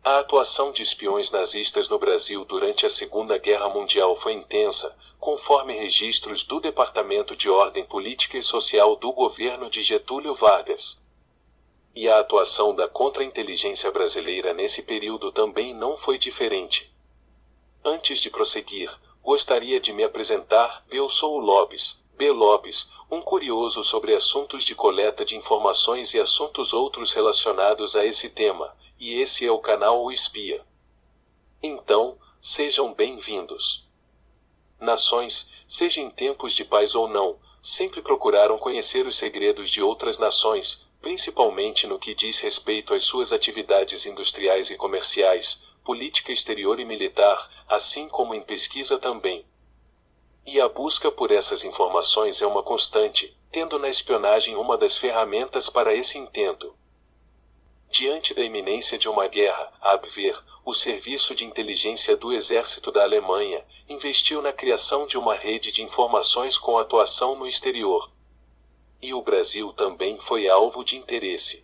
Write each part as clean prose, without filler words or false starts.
A atuação de espiões nazistas no Brasil durante a Segunda Guerra Mundial foi intensa, conforme registros do Departamento de Ordem Política e Social do governo de Getúlio Vargas. E a atuação da contra-inteligência brasileira nesse período também não foi diferente. Antes de prosseguir, gostaria de me apresentar. Eu sou o Lopes, B. Lopes, um curioso sobre assuntos de coleta de informações e assuntos outros relacionados a esse tema, e esse é o canal O Espia. Então, sejam bem-vindos. Nações, seja em tempos de paz ou não, sempre procuraram conhecer os segredos de outras nações, principalmente no que diz respeito às suas atividades industriais e comerciais, política exterior e militar, assim como em pesquisa também. E a busca por essas informações é uma constante, tendo na espionagem uma das ferramentas para esse intento. Diante da iminência de uma guerra, a Abwehr, o serviço de inteligência do exército da Alemanha, investiu na criação de uma rede de informações com atuação no exterior. E o Brasil também foi alvo de interesse.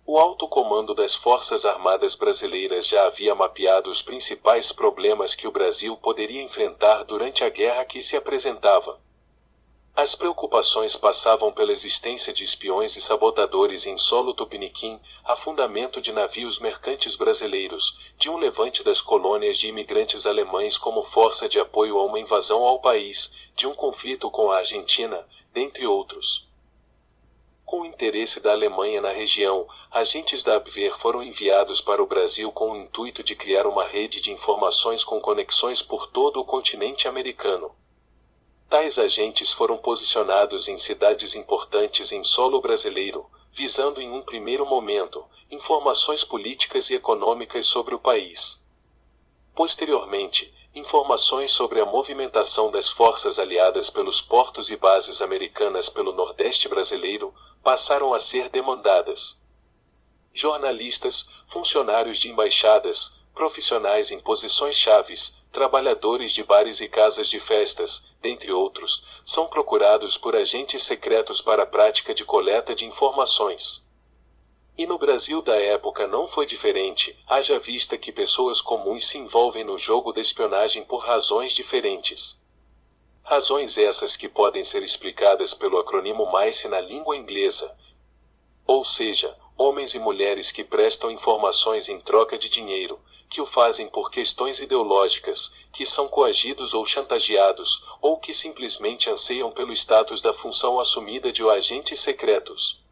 O alto comando das Forças Armadas Brasileiras já havia mapeado os principais problemas que o Brasil poderia enfrentar durante a guerra que se apresentava. As preocupações passavam pela existência de espiões e sabotadores em solo tupiniquim, afundamento de navios mercantes brasileiros, de um levante das colônias de imigrantes alemães como força de apoio a uma invasão ao país, de um conflito com a Argentina, dentre outros. Com o interesse da Alemanha na região, agentes da Abwehr foram enviados para o Brasil com o intuito de criar uma rede de informações com conexões por todo o continente americano. Tais agentes foram posicionados em cidades importantes em solo brasileiro, visando em um primeiro momento, informações políticas e econômicas sobre o país. Posteriormente, informações sobre a movimentação das forças aliadas pelos portos e bases americanas pelo Nordeste brasileiro passaram a ser demandadas. Jornalistas, funcionários de embaixadas, profissionais em posições chaves, trabalhadores de bares e casas de festas, dentre outros, são procurados por agentes secretos para a prática de coleta de informações. E no Brasil da época não foi diferente, haja vista que pessoas comuns se envolvem no jogo da espionagem por razões diferentes. Razões essas que podem ser explicadas pelo acrônimo MICE na língua inglesa. Ou seja, homens e mulheres que prestam informações em troca de dinheiro, que o fazem por questões ideológicas, que são coagidos ou chantageados, ou que simplesmente anseiam pelo status da função assumida de agentes secretos.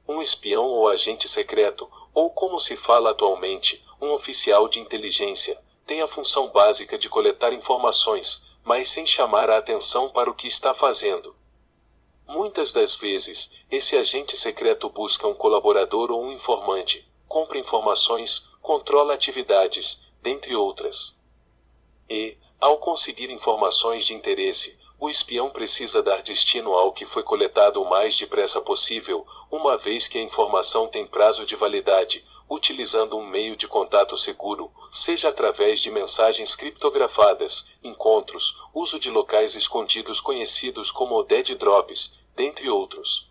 Um espião ou agente secreto, ou como se fala atualmente, um oficial de inteligência, tem a função básica de coletar informações, mas sem chamar a atenção para o que está fazendo. Muitas das vezes, esse agente secreto busca um colaborador ou um informante, compra informações, controla atividades, dentre outras. E, ao conseguir informações de interesse, o espião precisa dar destino ao que foi coletado o mais depressa possível, uma vez que a informação tem prazo de validade, utilizando um meio de contato seguro, seja através de mensagens criptografadas, encontros, uso de locais escondidos conhecidos como dead drops, dentre outros.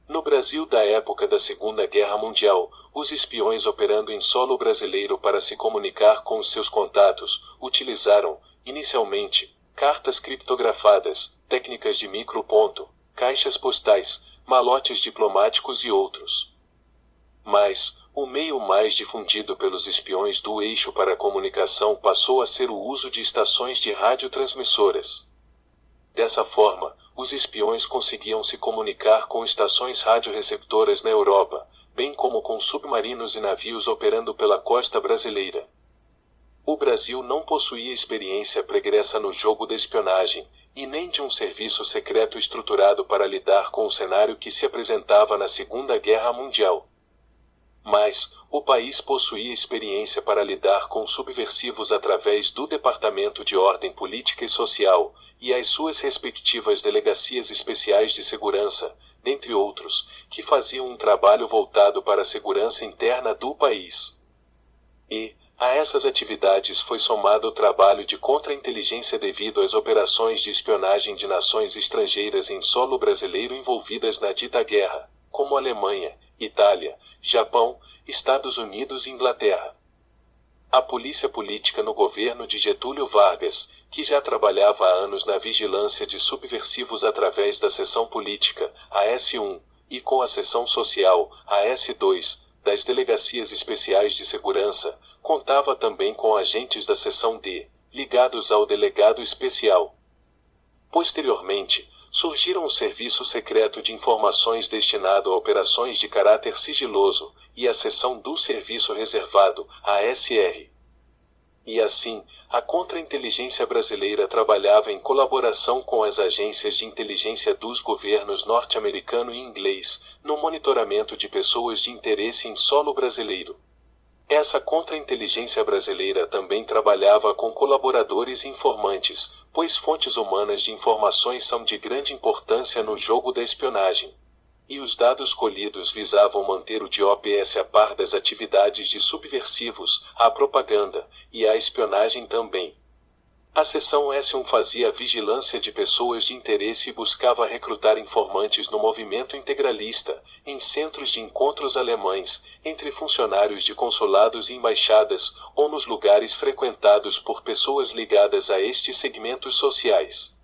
No Brasil da época da Segunda Guerra Mundial, os espiões operando em solo brasileiro para se comunicar com os seus contatos, utilizaram, inicialmente, cartas criptografadas, técnicas de microponto, caixas postais, malotes diplomáticos e outros. Mas, o meio mais difundido pelos espiões do eixo para a comunicação passou a ser o uso de estações de radiotransmissoras. Dessa forma, os espiões conseguiam se comunicar com estações radioreceptoras na Europa, bem como com submarinos e navios operando pela costa brasileira. O Brasil não possuía experiência pregressa no jogo da espionagem, e nem de um serviço secreto estruturado para lidar com o cenário que se apresentava na Segunda Guerra Mundial. Mas, o país possuía experiência para lidar com subversivos através do Departamento de Ordem Política e Social, e as suas respectivas delegacias especiais de segurança, dentre outros, que faziam um trabalho voltado para a segurança interna do país. E, a essas atividades foi somado o trabalho de contra-inteligência devido às operações de espionagem de nações estrangeiras em solo brasileiro envolvidas na dita guerra, como Alemanha, Itália, Japão, Estados Unidos e Inglaterra. A polícia política no governo de Getúlio Vargas, que já trabalhava há anos na vigilância de subversivos através da seção política, a S1, e com a seção social, a S2, das delegacias especiais de segurança, contava também com agentes da seção D, ligados ao delegado especial. Posteriormente, surgiram o Serviço Secreto de Informações destinado a operações de caráter sigiloso, e a seção do Serviço Reservado, a SR. E assim, a contra-inteligência brasileira trabalhava em colaboração com as agências de inteligência dos governos norte-americano e inglês, no monitoramento de pessoas de interesse em solo brasileiro. Essa contra-inteligência brasileira também trabalhava com colaboradores e informantes, pois fontes humanas de informações são de grande importância no jogo da espionagem. E os dados colhidos visavam manter o DOPS a par das atividades de subversivos, a propaganda, e a espionagem também. A seção S1 fazia vigilância de pessoas de interesse e buscava recrutar informantes no movimento integralista, em centros de encontros alemães, entre funcionários de consulados e embaixadas, ou nos lugares frequentados por pessoas ligadas a estes segmentos sociais.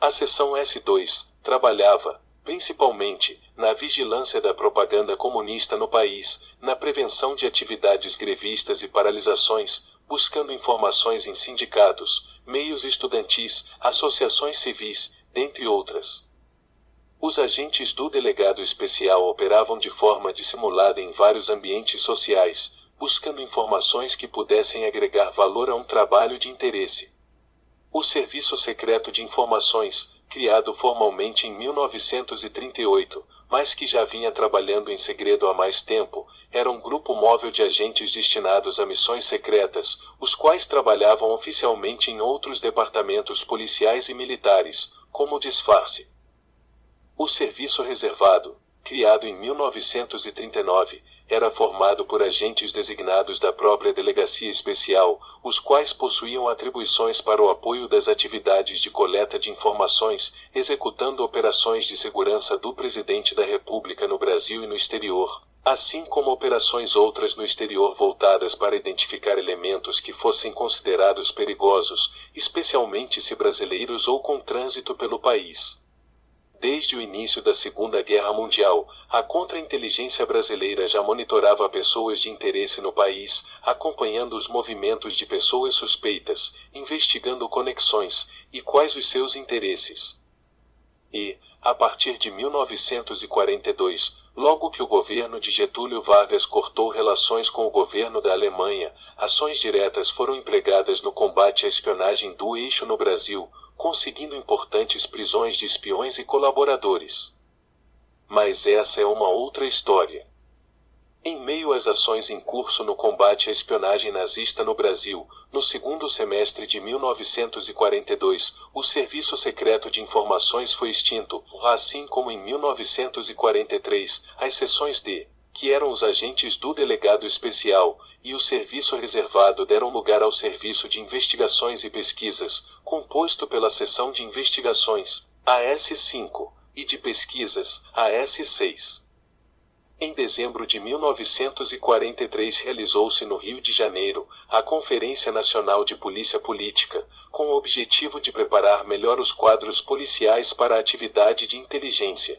A seção S2 trabalhava, principalmente, na vigilância da propaganda comunista no país, na prevenção de atividades grevistas e paralisações, buscando informações em sindicatos, meios estudantis, associações civis, dentre outras. Os agentes do delegado especial operavam de forma dissimulada em vários ambientes sociais, buscando informações que pudessem agregar valor a um trabalho de interesse. O Serviço Secreto de Informações, criado formalmente em 1938, mas que já vinha trabalhando em segredo há mais tempo, era um grupo móvel de agentes destinados a missões secretas, os quais trabalhavam oficialmente em outros departamentos policiais e militares, como disfarce. O Serviço Reservado, criado em 1939, era formado por agentes designados da própria Delegacia Especial, os quais possuíam atribuições para o apoio das atividades de coleta de informações, executando operações de segurança do Presidente da República no Brasil e no exterior, assim como operações outras no exterior voltadas para identificar elementos que fossem considerados perigosos, especialmente se brasileiros ou com trânsito pelo país. Desde o início da Segunda Guerra Mundial, a contra-inteligência brasileira já monitorava pessoas de interesse no país, acompanhando os movimentos de pessoas suspeitas, investigando conexões e quais os seus interesses. E, a partir de 1942, logo que o governo de Getúlio Vargas cortou relações com o governo da Alemanha, ações diretas foram empregadas no combate à espionagem do eixo no Brasil, conseguindo importantes prisões de espiões e colaboradores. Mas essa é uma outra história. Em meio às ações em curso no combate à espionagem nazista no Brasil, no segundo semestre de 1942, o Serviço Secreto de Informações foi extinto, assim como em 1943, as seções D, que eram os agentes do Delegado Especial, e o Serviço Reservado deram lugar ao Serviço de Investigações e Pesquisas, composto pela Seção de Investigações, a S5, e de Pesquisas, a S6. Em dezembro de 1943 realizou-se no Rio de Janeiro a Conferência Nacional de Polícia Política, com o objetivo de preparar melhor os quadros policiais para a atividade de inteligência.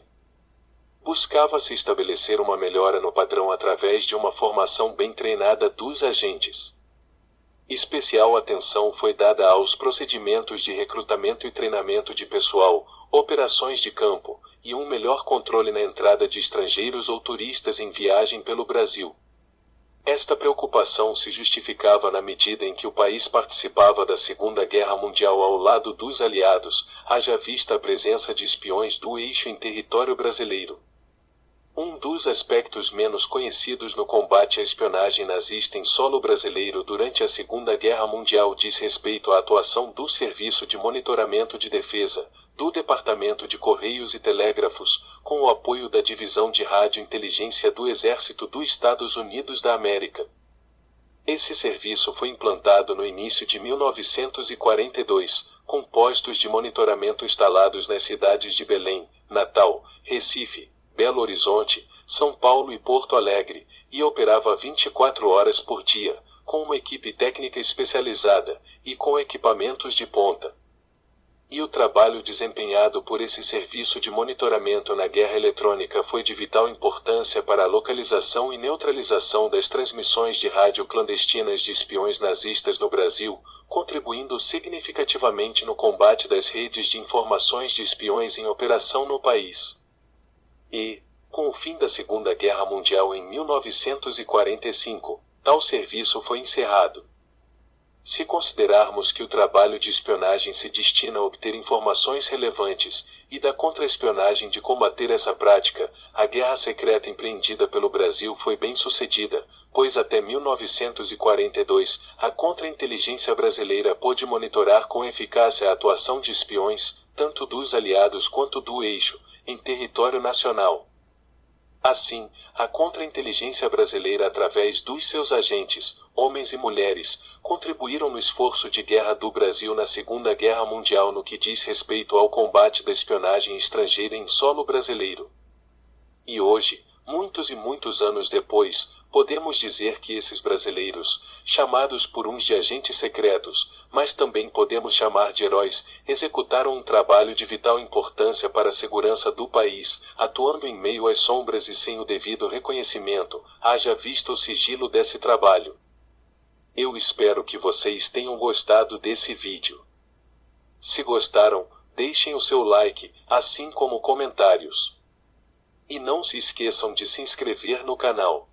Buscava-se estabelecer uma melhora no padrão através de uma formação bem treinada dos agentes. Especial atenção foi dada aos procedimentos de recrutamento e treinamento de pessoal, operações de campo, e um melhor controle na entrada de estrangeiros ou turistas em viagem pelo Brasil. Esta preocupação se justificava na medida em que o país participava da Segunda Guerra Mundial ao lado dos aliados, haja vista a presença de espiões do eixo em território brasileiro. Um dos aspectos menos conhecidos no combate à espionagem nazista em solo brasileiro durante a Segunda Guerra Mundial diz respeito à atuação do Serviço de Monitoramento de Defesa, do Departamento de Correios e Telégrafos, com o apoio da Divisão de Rádio-Inteligência do Exército dos Estados Unidos da América. Esse serviço foi implantado no início de 1942, com postos de monitoramento instalados nas cidades de Belém, Natal, Recife, Belo Horizonte, São Paulo e Porto Alegre, e operava 24 horas por dia, com uma equipe técnica especializada, e com equipamentos de ponta. E o trabalho desempenhado por esse serviço de monitoramento na guerra eletrônica foi de vital importância para a localização e neutralização das transmissões de rádio clandestinas de espiões nazistas no Brasil, contribuindo significativamente no combate das redes de informações de espiões em operação no país. E, com o fim da Segunda Guerra Mundial em 1945, tal serviço foi encerrado. Se considerarmos que o trabalho de espionagem se destina a obter informações relevantes, e da contra-espionagem de combater essa prática, a guerra secreta empreendida pelo Brasil foi bem sucedida, pois até 1942, a contra-inteligência brasileira pôde monitorar com eficácia a atuação de espiões, tanto dos aliados quanto do eixo, em território nacional. Assim, a contra-inteligência brasileira, através dos seus agentes, homens e mulheres, contribuíram no esforço de guerra do Brasil na Segunda Guerra Mundial no que diz respeito ao combate da espionagem estrangeira em solo brasileiro. E hoje, muitos e muitos anos depois, podemos dizer que esses brasileiros, chamados por uns de agentes secretos, mas também podemos chamar de heróis, executaram um trabalho de vital importância para a segurança do país, atuando em meio às sombras e sem o devido reconhecimento, haja visto o sigilo desse trabalho. Eu espero que vocês tenham gostado desse vídeo. Se gostaram, deixem o seu like, assim como comentários. E não se esqueçam de se inscrever no canal.